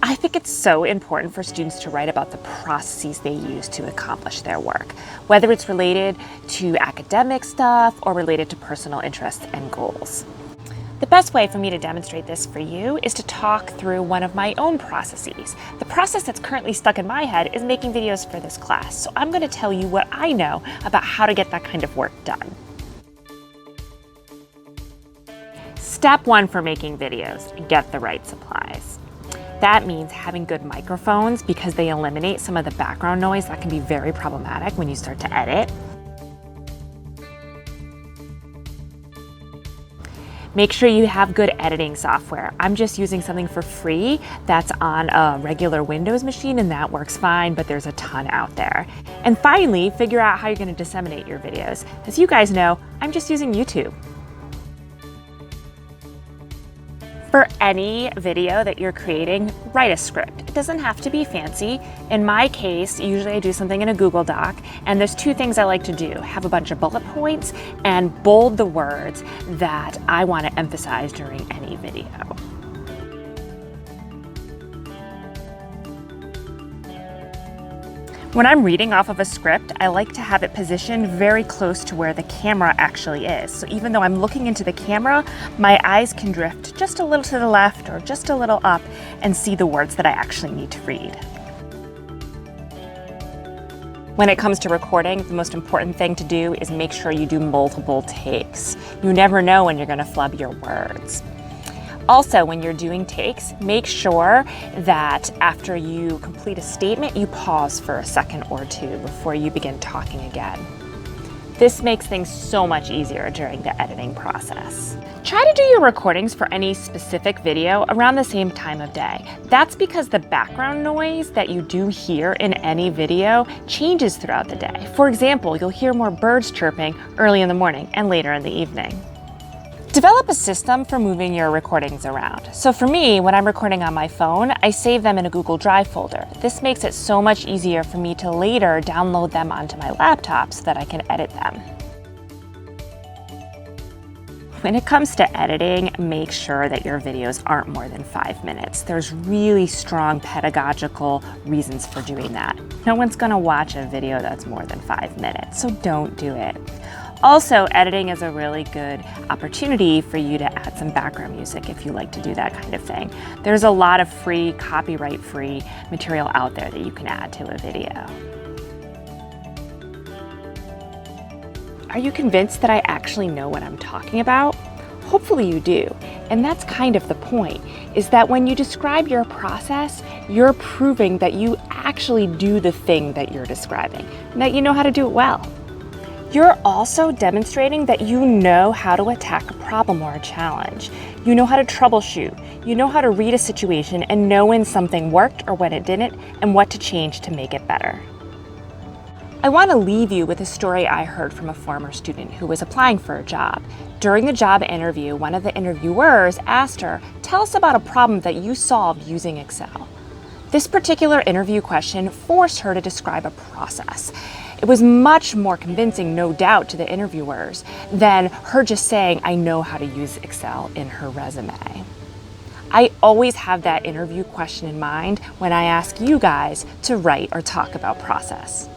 I think it's so important for students to write about the processes they use to accomplish their work, whether it's related to academic stuff or related to personal interests and goals. The best way for me to demonstrate this for you is to talk through one of my own processes. The process that's currently stuck in my head is making videos for this class, so I'm going to tell you what I know about how to get that kind of work done. Step 1 for making videos: get the right supplies. That means having good microphones because they eliminate some of the background noise that can be very problematic when you start to edit. Make sure you have good editing software. I'm just using something for free that's on a regular Windows machine, and that works fine, but there's a ton out there. And finally, figure out how you're going to disseminate your videos. As you guys know, I'm just using YouTube. For any video that you're creating, write a script. It doesn't have to be fancy. In my case, usually I do something in a Google Doc, and there's two things I like to do: have a bunch of bullet points and bold the words that I want to emphasize during any video. When I'm reading off of a script, I like to have it positioned very close to where the camera actually is. So even though I'm looking into the camera, my eyes can drift just a little to the left or just a little up and see the words that I actually need to read. When it comes to recording, the most important thing to do is make sure you do multiple takes. You never know when you're going to flub your words. Also, when you're doing takes, make sure that after you complete a statement, you pause for a second or two before you begin talking again. This makes things so much easier during the editing process. Try to do your recordings for any specific video around the same time of day. That's because the background noise that you do hear in any video changes throughout the day. For example, you'll hear more birds chirping early in the morning and later in the evening. Develop a system for moving your recordings around. So for me, when I'm recording on my phone, I save them in a Google Drive folder. This makes it so much easier for me to later download them onto my laptop so that I can edit them. When it comes to editing, make sure that your videos aren't more than 5 minutes. There's really strong pedagogical reasons for doing that. No one's gonna watch a video that's more than 5 minutes, so don't do it. Also, editing is a really good opportunity for you to add some background music if you like to do that kind of thing. There's a lot of free, copyright-free material out there that you can add to a video. Are you convinced that I actually know what I'm talking about? Hopefully you do. And that's kind of the point, is that when you describe your process, you're proving that you actually do the thing that you're describing, and that you know how to do it well. You're also demonstrating that you know how to attack a problem or a challenge. You know how to troubleshoot. You know how to read a situation and know when something worked or when it didn't, and what to change to make it better. I want to leave you with a story I heard from a former student who was applying for a job. During the job interview, one of the interviewers asked her, "Tell us about a problem that you solved using Excel." This particular interview question forced her to describe a process. It was much more convincing, no doubt, to the interviewers than her just saying, "I know how to use Excel" in her resume. I always have that interview question in mind when I ask you guys to write or talk about process.